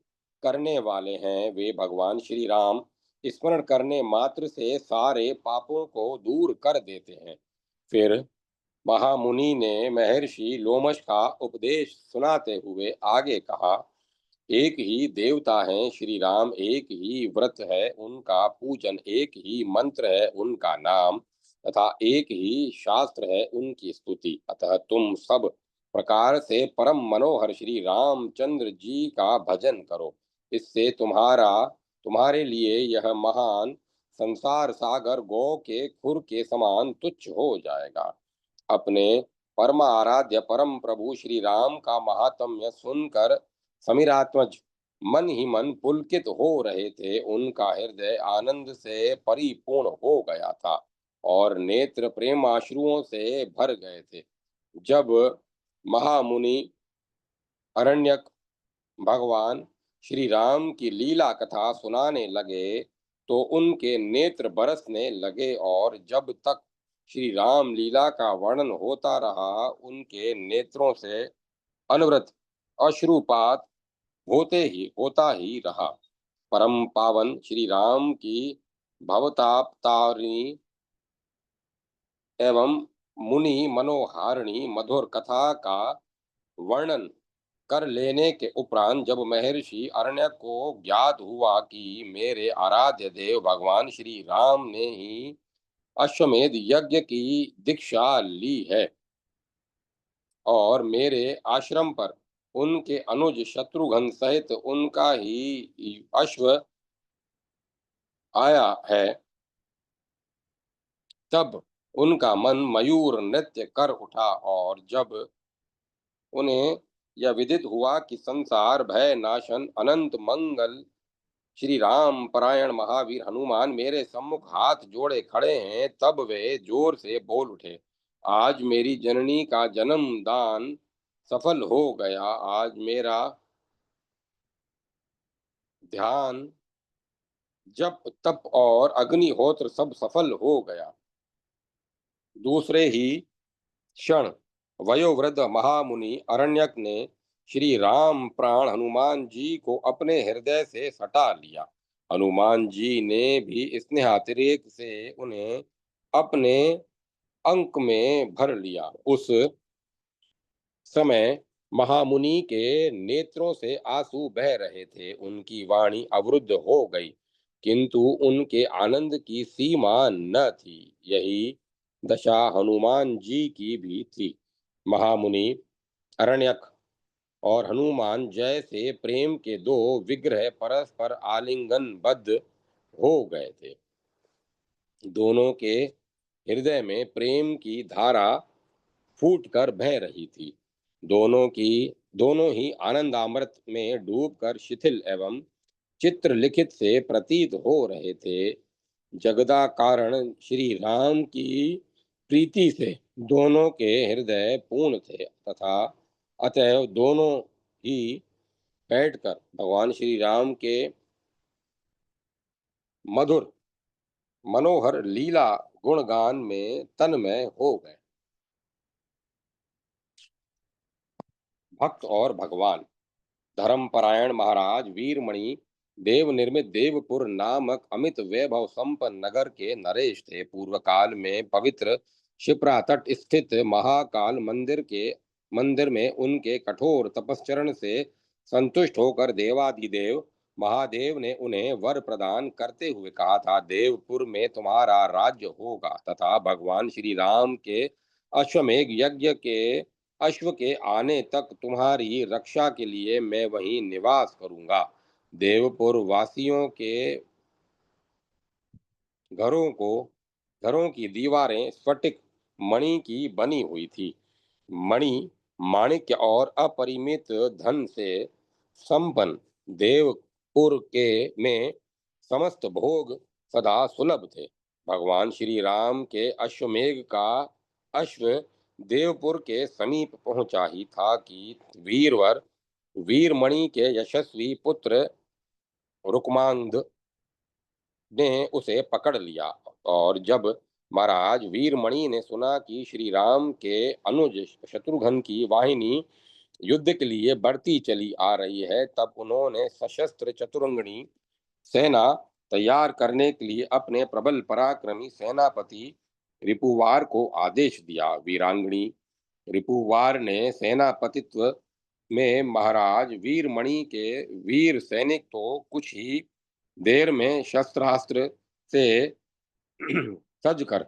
करने वाले हैं वे भगवान श्री राम स्मरण करने मात्र से सारे पापों को दूर कर देते हैं। फिर महामुनि ने महर्षि लोमश का उपदेश सुनाते हुए आगे कहा। एक ही देवता है श्री राम, एक ही व्रत है उनका पूजन, एक ही मंत्र है उनका नाम तथा एक ही शास्त्र है उनकी स्तुति। अतः तुम सब प्रकार से परम मनोहर श्री रामचंद्र जी का भजन करो। इससे तुम्हारे लिए यह महान संसार सागर गौ के खुर के समान तुच्छ हो जाएगा। अपने परम आराध्य परम प्रभु श्री राम का महात्म्य सुनकर समीरात्मज मन ही मन पुलकित हो रहे थे। उनका हृदय आनंद से परिपूर्ण हो गया था और नेत्र प्रेम आश्रुओं से भर गए थे। जब महामुनि अरण्यक भगवान श्री राम की लीला कथा सुनाने लगे तो उनके नेत्र बरसने लगे और जब तक श्री राम लीला का वर्णन होता रहा उनके नेत्रों से अनवरत अश्रुपात होता ही रहा। परम पावन श्री राम की भवतापतारिणी एवं मुनि मनोहारिणी मधुर कथा का वर्णन कर लेने के उपरांत जब महर्षि अरण्य को ज्ञात हुआ कि मेरे आराध्य देव भगवान श्री राम ने ही अश्वमेध यज्ञ की दीक्षा ली है और मेरे आश्रम पर उनके अनुज शत्रुघ्न सहित उनका ही अश्व आया है, तब उनका मन मयूर नृत्य कर उठा। और जब उन्हें यह विदित हुआ कि संसार भय नाशन अनंत मंगल श्री राम परायण महावीर हनुमान मेरे सम्मुख हाथ जोड़े खड़े हैं, तब वे जोर से बोल उठे। आज मेरी जननी का जन्म दान सफल हो गया। आज मेरा ध्यान जप तप और अग्निहोत्र सब सफल हो गया। दूसरे ही क्षण वयोवृद्ध महामुनि अरण्यक ने श्री राम प्राण हनुमान जी को अपने हृदय से सटा लिया। हनुमान जी ने भी स्नेहातिरेक से उन्हें अपने अंक में भर लिया। उस समय महामुनि के नेत्रों से आंसू बह रहे थे, उनकी वाणी अवरुद्ध हो गई, किंतु उनके आनंद की सीमा न थी। यही दशा हनुमान जी की भी थी। महामुनि अरण्यक और हनुमान जैसे प्रेम के दो विग्रह परस्पर आलिंगन बद्ध हो गए थे। दोनों के हृदय में प्रेम की धारा फूटकर बह रही थी। दोनों ही आनंदामृत में डूबकर शिथिल एवं चित्र लिखित से प्रतीत हो रहे थे। जगदा कारण श्री राम की प्रीति से दोनों के हृदय पूर्ण थे तथा अतएव दोनों ही बैठकर भगवान श्री राम के मधुर मनोहर लीला गुणगान में तन्मय हो गए। भक्त और भगवान। धर्मपरायण महाराज वीरमणि देव निर्मित देवपुर नामक अमित वैभव संपन्न नगर के नरेश थे। पूर्व काल में पवित्र शिप्रा तट स्थित महाकाल मंदिर में उनके कठोर तपश्चरण से संतुष्ट होकर देवाधिदेव महादेव ने उन्हें वर प्रदान करते हुए कहा था, देवपुर में तुम्हारा राज्य होगा तथा भगवान श्री राम के अश्वमेघ यज्ञ के अश्व के आने तक तुम्हारी रक्षा के लिए मैं वहीं निवास करूंगा। देवपुर वासियों के घरों को घरों की दीवारें स्फटिक मणि की बनी हुई थी। मणि माणिक्य और अपरिमित धन से संपन्न देवपुर के में समस्त भोग सदा सुलभ थे। भगवान श्री राम के अश्वमेघ का अश्व देवपुर के समीप पहुंचा ही था कि वीरमणि के यशस्वी पुत्र रुक्मांद ने उसे पकड़ लिया। और जब महाराज वीरमणि ने सुना कि श्री राम के अनुज शत्रुघ्न की वाहिनी युद्ध के लिए बढ़ती चली आ रही है, तब उन्होंने सशस्त्र चतुरंगणी सेना तैयार करने के लिए अपने प्रबल पराक्रमी सेनापति रिपुवार को आदेश दिया। वीरांगणी रिपुवार ने सेनापतित्व में महाराज वीरमणि के वीर सैनिक तो कुछ ही देर में शस्त्रास्त्र से सजकर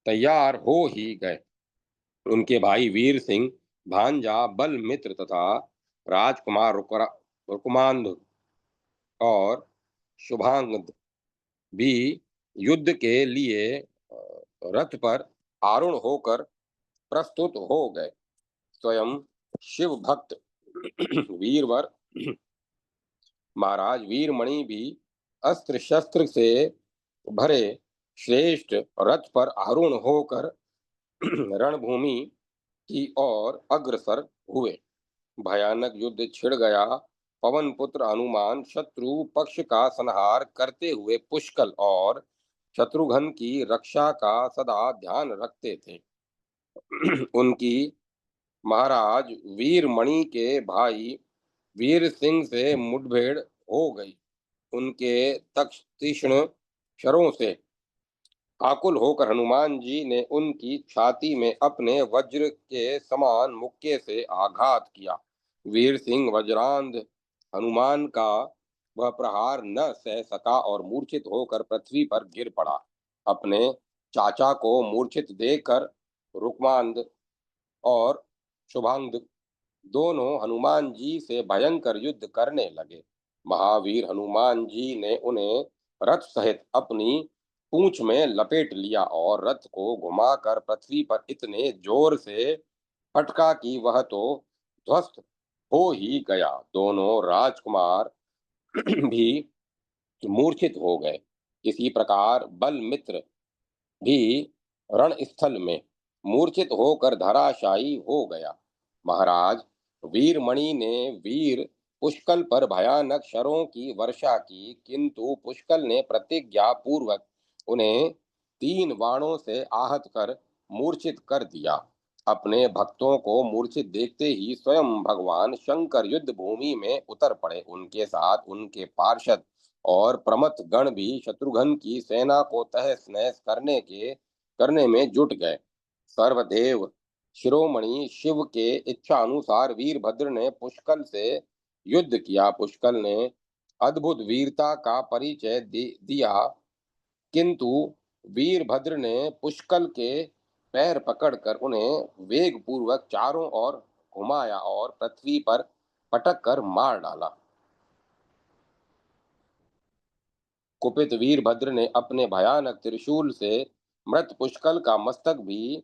तैयार हो ही गए। उनके भाई वीर सिंह, भांजा बल मित्र तथा राजकुमार रुकमांद और शुभांगद भी युद्ध के लिए रथ पर आरूढ़ होकर प्रस्तुत हो गए। स्वयं शिव भक्त वीरवर महाराज वीरमणि भी अस्त्र शस्त्र से भरे श्रेष्ठ रथ पर आरूढ़ होकर रणभूमि की ओर अग्रसर हुए। भयानक युद्ध छिड़ गया। पवन पुत्र हनुमान शत्रु पक्ष का संहार करते हुए पुष्कल और शत्रुघ्न की रक्षा का सदा ध्यान रखते थे। उनकी महाराज वीरमणि के भाई वीर सिंह से मुठभेड़ हो गई। उनके तीक्ष्ण शरों से आकुल होकर हनुमान जी ने उनकी छाती में अपने वज्र के समान मुक्के से आघात किया। वीर सिंह वज्रांध हनुमान का वह प्रहार न सह सका और मूर्छित होकर पृथ्वी पर गिर पड़ा। अपने चाचा को मूर्छित देखकर रुक्मांद और शुभांग दोनों हनुमान जी से भयंकर युद्ध करने लगे। महावीर हनुमान जी ने उन्हें रथ सहित अपनी पूंछ में लपेट लिया और रथ को घुमाकर पृथ्वी पर इतने जोर से पटका कि वह तो ध्वस्त हो ही गया। दोनों राजकुमार भी मूर्छित हो गए। इसी प्रकार बल मित्र भी रणस्थल में मूर्छित होकर धराशायी हो गया। महाराज वीरमणि ने वीर पुष्कल पर भयानक शरों की वर्षा की, किंतु पुष्कल ने प्रतिज्ञा पूर्वक उन्हें 3 बाणों से आहत कर मूर्छित कर दिया। अपने भक्तों को मूर्छित देखते ही स्वयं भगवान शंकर युद्ध भूमि में उतर पड़े। उनके साथ उनके पार्षद और प्रमथ गण भी शत्रुघ्न की सेना को तहस नहस करने में जुट गए। सर्वदेव शिरोमणि शिव के इच्छा अनुसार वीरभद्र ने पुष्कल से युद्ध किया। पुष्कल ने अद्भुत वीरता का परिचय दिया, किंतु वीरभद्र ने पुष्कल के पैर पकड़कर उन्हें वेग पूर्वक चारों ओर घुमाया और पृथ्वी पर पटक कर मार डाला। कुपित वीरभद्र ने अपने भयानक त्रिशूल से मृत पुष्कल का मस्तक भी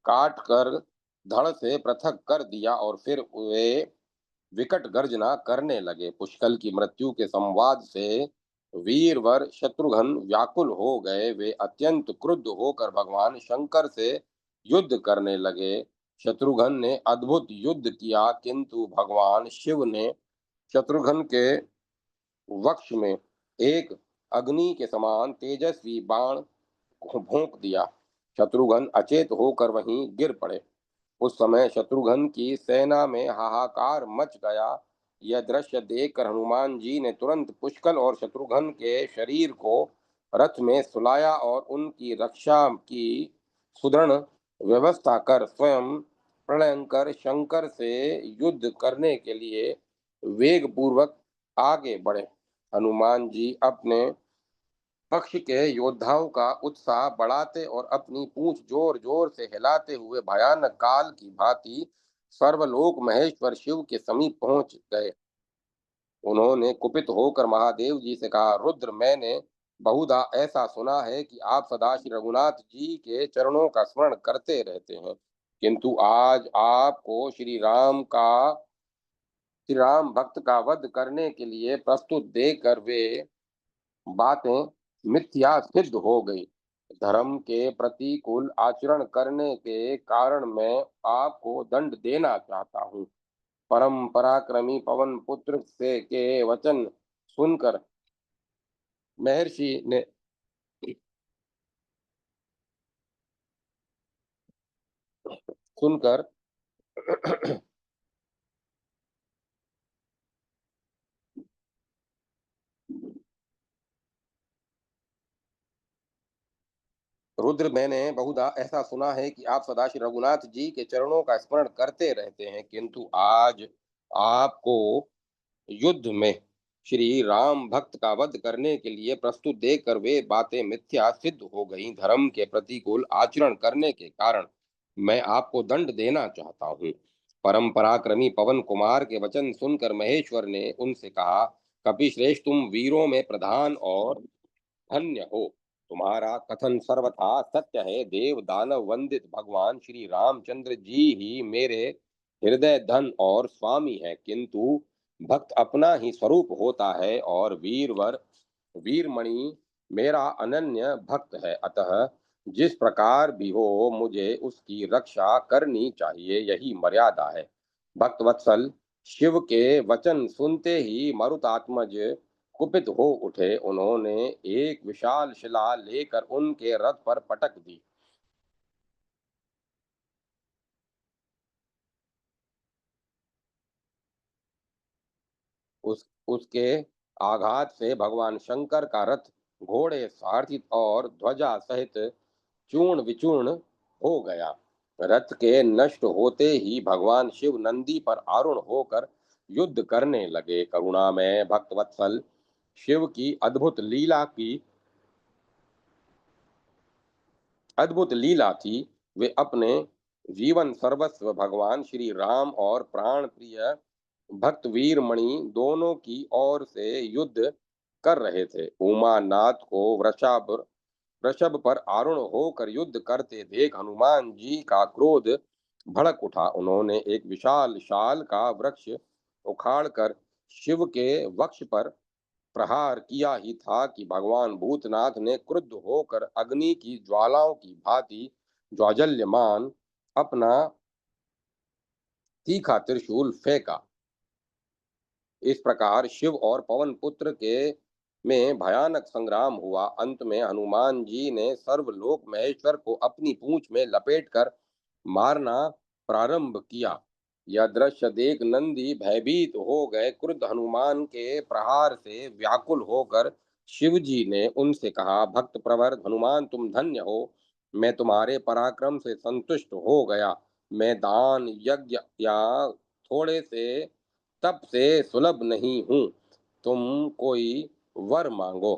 काट कर धड़ से पृथक कर दिया और फिर वे विकट गर्जना करने लगे। पुष्कल की मृत्यु के संवाद से वीरवर शत्रुघ्न व्याकुल हो गए। वे अत्यंत क्रुद्ध होकर भगवान शंकर से युद्ध करने लगे। शत्रुघ्न ने अद्भुत युद्ध किया, किंतु भगवान शिव ने शत्रुघ्न के वक्ष में एक अग्नि के समान तेजस्वी बाण भोंक दिया। शत्रुघ्न अचेत होकर वहीं गिर पड़े। उस समय शत्रुघ्न की सेना में हाहाकार मच गया। यह दृश्य देखकर हनुमान जी ने तुरंत पुष्कल और शत्रुघ्न के शरीर को रथ में सुलाया और उनकी रक्षा की सुदृढ़ व्यवस्था कर स्वयं प्रलयंकर शंकर से युद्ध करने के लिए वेग पूर्वक आगे बढ़े। हनुमान जी अपने पक्ष के योद्धाओं का उत्साह बढ़ाते और अपनी पूंछ जोर जोर से हिलाते हुए भयानक काल की भांति सर्वलोक महेश्वर शिव के समीप पहुंच गए। उन्होंने कुपित होकर महादेव जी से कहा, रुद्र, मैंने बहुधा ऐसा सुना है कि आप सदा श्री रघुनाथ जी के चरणों का स्मरण करते रहते हैं, किंतु आज आपको श्री राम भक्त का वध करने के लिए प्रस्तुत देकर वे बातें मिथ्या सिद्ध हो गई। धर्म के प्रतिकूल आचरण करने के कारण मैं आपको दंड देना चाहता हूँ। परम पराक्रमी पवन पुत्र से के वचन सुनकर महर्षि ने सुनकर रुद्र, मैंने बहुधा ऐसा सुना है कि आप सदा श्री रघुनाथ जी के चरणों का स्मरण करते रहते हैं, किंतु आज आपको युद्ध में श्री राम भक्त का वध करने के लिए प्रस्तुत देखकर वे बातें मिथ्या सिद्ध हो गईं। धर्म के प्रतिकूल आचरण करने के कारण मैं आपको दंड देना चाहता हूँ। परम पराक्रमी पवन कुमार के वचन सुनकर महेश्वर ने उनसे कहा, कपिश्रेष्ठ, तुम वीरों में प्रधान और धन्य हो। तुम्हारा कथन सर्वथा सत्य है। देव दानव वंदित भगवान श्री रामचंद्र जी ही मेरे हृदय धन और स्वामी है, किंतु भक्त अपना ही स्वरूप होता है और वीरमणि मेरा अनन्य भक्त है। अतः जिस प्रकार भी हो मुझे उसकी रक्षा करनी चाहिए, यही मर्यादा है। भक्त वत्सल शिव के वचन सुनते ही मरुतात्मज कुपित हो उठे। उन्होंने एक विशाल शिला लेकर उनके रथ पर पटक दी। उसके आघात से भगवान शंकर का रथ घोड़े, सारथी और ध्वजा सहित चूर्ण विचूर्ण हो गया। रथ के नष्ट होते ही भगवान शिव नंदी पर आरूढ़ होकर युद्ध करने लगे। करुणा में भक्त वत्सल शिव की अद्भुत लीला थी। वे अपने जीवन सर्वस्व भगवान श्री राम और प्राण प्रिय भक्त वीरमणि दोनों की ओर से युद्ध कर रहे थे। उमानाथ को वृषभ पर आरूढ़ होकर युद्ध करते देख हनुमान जी का क्रोध भड़क उठा। उन्होंने एक विशाल शाल का वृक्ष उखाड़कर शिव के वक्ष पर प्रहार किया ही था कि भगवान भूतनाथ ने क्रुद्ध होकर अग्नि की ज्वालाओं की भांति ज्वाजल्यमान अपना तीखा त्रिशूल फेंका। इस प्रकार शिव और पवन पुत्र के में भयानक संग्राम हुआ। अंत में हनुमान जी ने सर्वलोक महेश्वर को अपनी पूंछ में लपेटकर मारना प्रारंभ किया। यह दृश्य देख नंदी भयभीत हो गए। क्रुद्ध हनुमान के प्रहार से व्याकुल होकर शिव जी ने उनसे कहा, भक्त प्रवर हनुमान तुम धन्य हो, मैं तुम्हारे पराक्रम से संतुष्ट हो गया। मैं दान यज्ञ या थोड़े से तप से सुलभ नहीं हूँ, तुम कोई वर मांगो।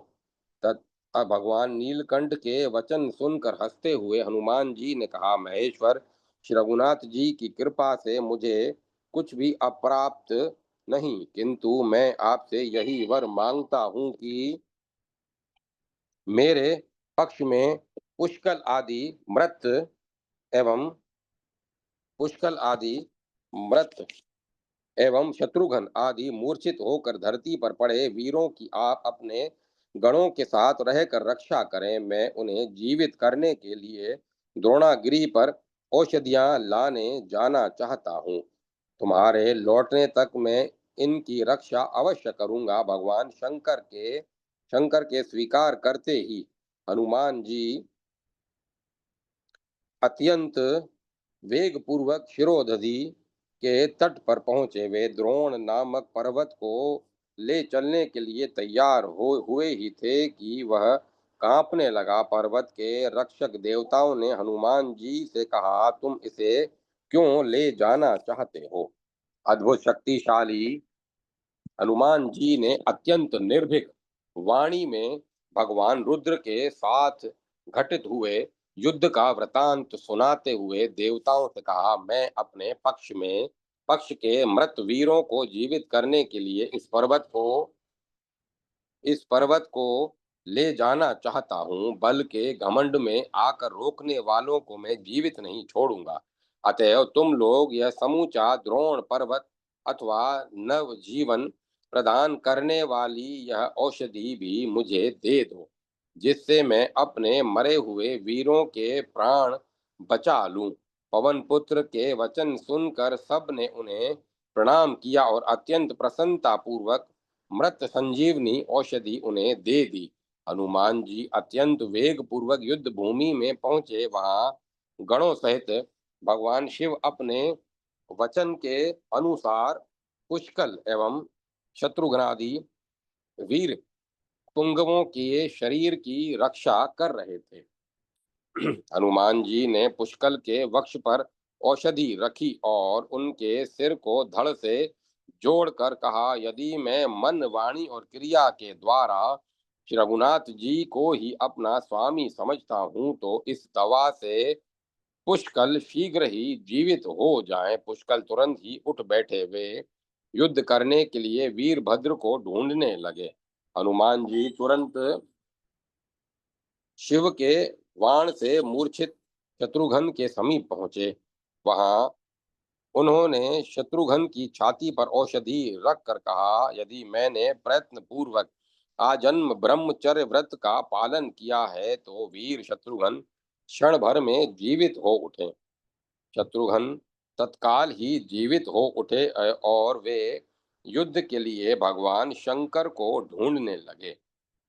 तत् भगवान नीलकंठ के वचन सुनकर हंसते हुए हनुमान जी ने कहा, महेश्वर श्री रघुनाथ जी की कृपा से मुझे कुछ भी अप्राप्त नहीं, किंतु मैं आपसे यही वर मांगता हूँ कि मेरे पक्ष में पुष्कल आदि मृत एवं पुष्कल आदि मृत एवं शत्रुघ्न आदि मूर्छित होकर धरती पर पड़े वीरों की आप अपने गणों के साथ रहकर रक्षा करें। मैं उन्हें जीवित करने के लिए द्रोणागिरी पर औषधियां लाने जाना चाहता हूँ। तुम्हारे लौटने तक मैं इनकी रक्षा अवश्य करूंगा। भगवान शंकर के स्वीकार करते ही हनुमान जी अत्यंत वेगपूर्वक क्षीरोदधि के तट पर पहुंचे। वे द्रोण नामक पर्वत को ले चलने के लिए तैयार हो हुए ही थे कि वह कांपने लगा। पर्वत के रक्षक देवताओं ने हनुमान जी से कहा, तुम इसे क्यों ले जाना चाहते हो? अद्भुत शक्तिशाली हनुमान जी ने अत्यंत निर्भीक वाणी में भगवान रुद्र के साथ घटित हुए युद्ध का वृतांत सुनाते हुए देवताओं से कहा, मैं अपने पक्ष के मृत वीरों को जीवित करने के लिए इस पर्वत को ले जाना चाहता हूँ। बल के घमंड में आकर रोकने वालों को मैं जीवित नहीं छोड़ूंगा। अतएव तुम लोग यह समूचा द्रोण पर्वत अथवा नव जीवन प्रदान करने वाली यह औषधि भी मुझे दे दो, जिससे मैं अपने मरे हुए वीरों के प्राण बचा लूं। पवन पुत्र के वचन सुनकर सब ने उन्हें प्रणाम किया और अत्यंत प्रसन्नता पूर्वक मृत संजीवनी औषधि उन्हें दे दी। हनुमान जी अत्यंत वेग पूर्वक युद्ध भूमि में पहुंचे। वहां गणों सहित भगवान शिव अपने वचन के अनुसार पुष्कल एवं शत्रुघ्नादि वीर पुंगवों के शरीर की रक्षा कर रहे थे। हनुमान जी ने पुष्कल के वक्ष पर औषधि रखी और उनके सिर को धड़ से जोड़कर कहा, यदि मैं मन वाणी और क्रिया के द्वारा श्री रघुनाथ जी को ही अपना स्वामी समझता हूँ तो इस दवा से पुष्कल शीघ्र ही जीवित हो जाएं। पुष्कल तुरंत ही उठ बैठे। वे युद्ध करने के लिए वीरभद्र को ढूंढने लगे। हनुमान जी तुरंत शिव के वाण से मूर्छित शत्रुघ्न के समीप पहुंचे। वहां उन्होंने शत्रुघ्न की छाती पर औषधि रख कर कहा, यदि मैंने प्रयत्न पूर्वक आजन्म ब्रह्मचर्य व्रत का पालन किया है तो वीर शत्रुघ्न क्षण भर में जीवित हो उठे। शत्रुघ्न तत्काल ही जीवित हो उठे और वे युद्ध के लिए भगवान शंकर को ढूंढने लगे।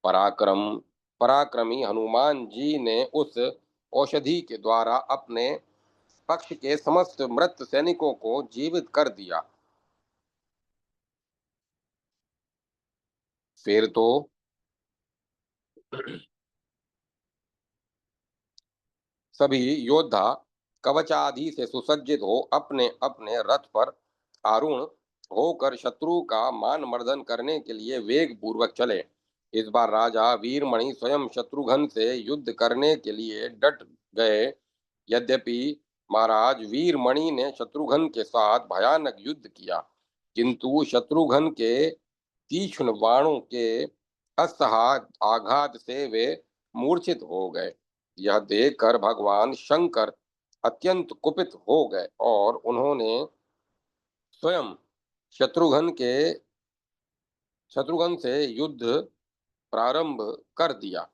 पराक्रम पराक्रमी हनुमान जी ने उस औषधि के द्वारा अपने पक्ष के समस्त मृत सैनिकों को जीवित कर दिया। फिर तो सभी योद्धा कवचादि से सुसज्जित हो अपने अपने रथ पर आरूढ़ होकर शत्रु का मान मर्दन करने के लिए वेग पूर्वक चले। इस बार राजा वीरमणि स्वयं शत्रुघ्न से युद्ध करने के लिए डट गए। यद्यपि महाराज वीरमणि ने शत्रुघ्न के साथ भयानक युद्ध किया, किंतु शत्रुघ्न के तीक्ष्ण बाणों के असहाय आघात से वे मूर्छित हो गए। यह देखकर भगवान शंकर अत्यंत कुपित हो गए और उन्होंने स्वयं शत्रुघ्न के शत्रुघ्न से युद्ध प्रारंभ कर दिया।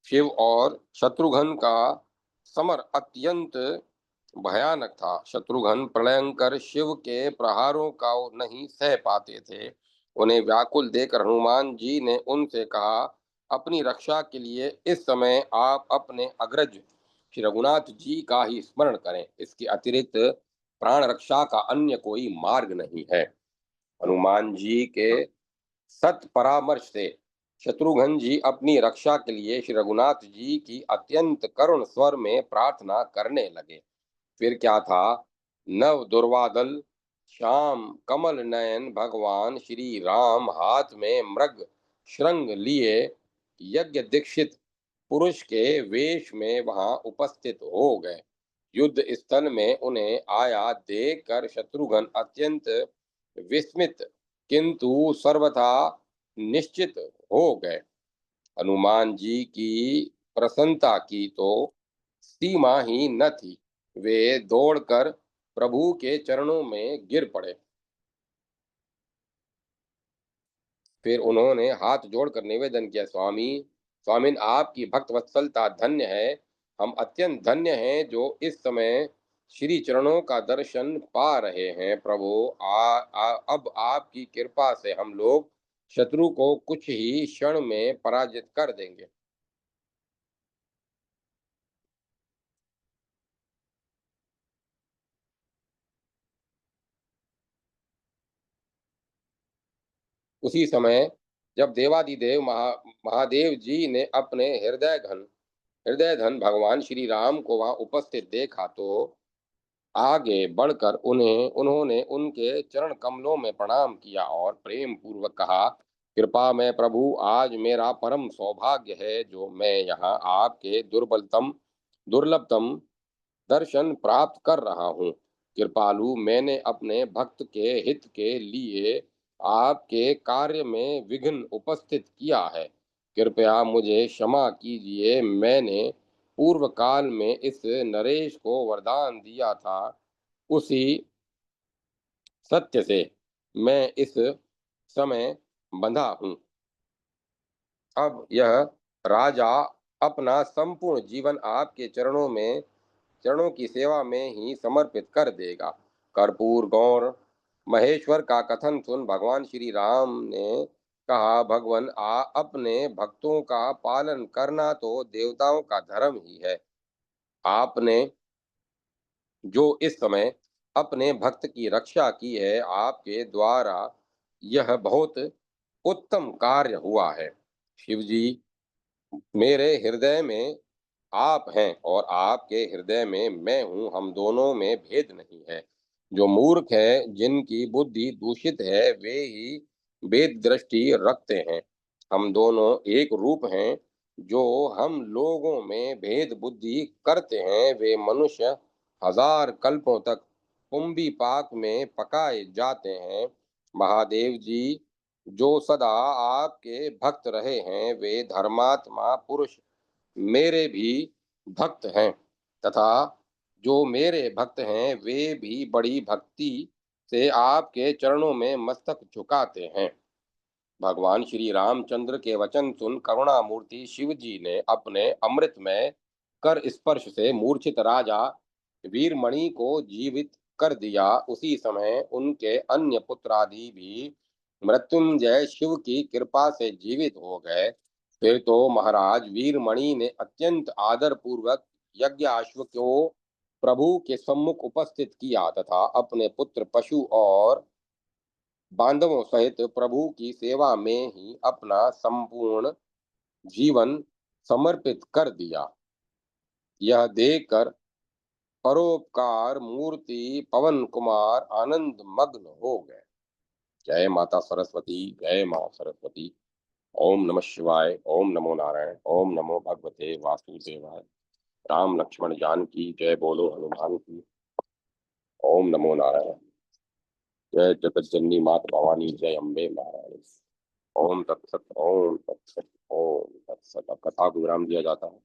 शिव और शत्रुघ्न का समर अत्यंत भयानक था। शत्रुघ्न प्रलयंकर शिव के प्रहारों का नहीं सह पाते थे। उन्हें व्याकुल देखकर हनुमान जी ने उनसे कहा, अपनी रक्षा के लिए इस समय आप अपने अग्रज श्री रघुनाथ जी का ही स्मरण करें। इसके अतिरिक्त प्राण रक्षा का अन्य कोई मार्ग नहीं है। हनुमान जी के सत परामर्श से शत्रुघ्न जी अपनी रक्षा के लिए श्री रघुनाथ जी की अत्यंत करुण स्वर में प्रार्थना करने लगे। फिर क्या था, नव दुर्वादल श्याम कमल नयन भगवान श्री राम हाथ में मृग श्रृंग लिए यज्ञ दीक्षित पुरुष के वेश में वहां उपस्थित हो गए। युद्ध स्थल में उन्हें आया देखकर शत्रुघ्न अत्यंत विस्मित किंतु सर्वथा निश्चित हो गए। हनुमान जी की प्रसन्नता की तो सीमा ही न थी। वे दौड़कर प्रभु के चरणों में गिर पड़े। फिर उन्होंने हाथ जोड़कर निवेदन किया, स्वामी स्वामिन आपकी भक्त वत्सलता धन्य है। हम अत्यंत धन्य हैं जो इस समय श्री चरणों का दर्शन पा रहे हैं। प्रभु अब आपकी कृपा से हम लोग शत्रु को कुछ ही क्षण में पराजित कर देंगे। उसी समय जब देवादिदेव महादेव जी ने अपने हृदय धन भगवान श्री राम को वहां उपस्थित देखा तो आगे बढ़कर उन्होंने उनके चरण कमलों में प्रणाम किया और प्रेम पूर्वक कहा, कृपा में प्रभु आज मेरा परम सौभाग्य है जो मैं यहाँ आपके दुर्लभतम दर्शन प्राप्त कर रहा हूँ। कृपालु, मैंने अपने भक्त के हित के लिए आपके कार्य में विघ्न उपस्थित किया है। कृपया मुझे क्षमा कीजिए। मैंने पूर्व काल में इस नरेश को वरदान दिया था, उसी सत्य से मैं इस समय बंधा हूँ। अब यह राजा अपना संपूर्ण जीवन आपके चरणों की सेवा में ही समर्पित कर देगा। कर्पूर गौर महेश्वर का कथन सुन भगवान श्री राम ने कहा, भगवान अपने भक्तों का पालन करना तो देवताओं का धर्म ही है। आपने जो इस समय अपने भक्त की रक्षा की है, आपके द्वारा यह बहुत उत्तम कार्य हुआ है। शिव जी, मेरे हृदय में आप हैं और आपके हृदय में मैं हूँ, हम दोनों में भेद नहीं है। जो मूर्ख है, जिनकी बुद्धि दूषित है, वे ही भेद दृष्टि रखते हैं। हम दोनों एक रूप हैं। जो हम लोगों में भेद बुद्धि करते हैं, वे मनुष्य हजार कल्पों तक कुंभी पाक में पकाए जाते हैं। महादेव जी, जो सदा आपके भक्त रहे हैं, वे धर्मात्मा पुरुष मेरे भी भक्त हैं तथा जो मेरे भक्त हैं वे भी बड़ी भक्ति से आपके चरणों में मस्तक झुकाते हैं। भगवान श्री रामचंद्र के वचन सुन करुणामूर्ति शिव जी ने अपने अमृतमय कर स्पर्श से मूर्छित राजा वीरमणि को जीवित कर दिया। उसी समय उनके अन्य पुत्र आदि भी मृत्युंजय शिव की कृपा से जीवित हो गए। फिर तो महाराज वीरमणि ने अत्यंत आदर पूर्वक यज्ञाश्व को प्रभु के सम्मुख उपस्थित किया तथा अपने पुत्र पशु और बांधवों सहित प्रभु की सेवा में ही अपना संपूर्ण जीवन समर्पित कर दिया। यह देखकर परोपकार मूर्ति पवन कुमार आनंद मग्न हो गए। जय माता सरस्वती, जय माँ सरस्वती। ओम नमः शिवाय, ओम नमो नारायण, ओम नमो भगवते वासुदेवाय। राम लक्ष्मण जानकी जय बोलो हनुमान की। ओम नमो नारायण। जय जगत जननी मात भवानी, जय अम्बे महारानी। ओम तत्सत, ओम तत्सत, ओम तत्सत। अब कथा को विराम दिया जाता है।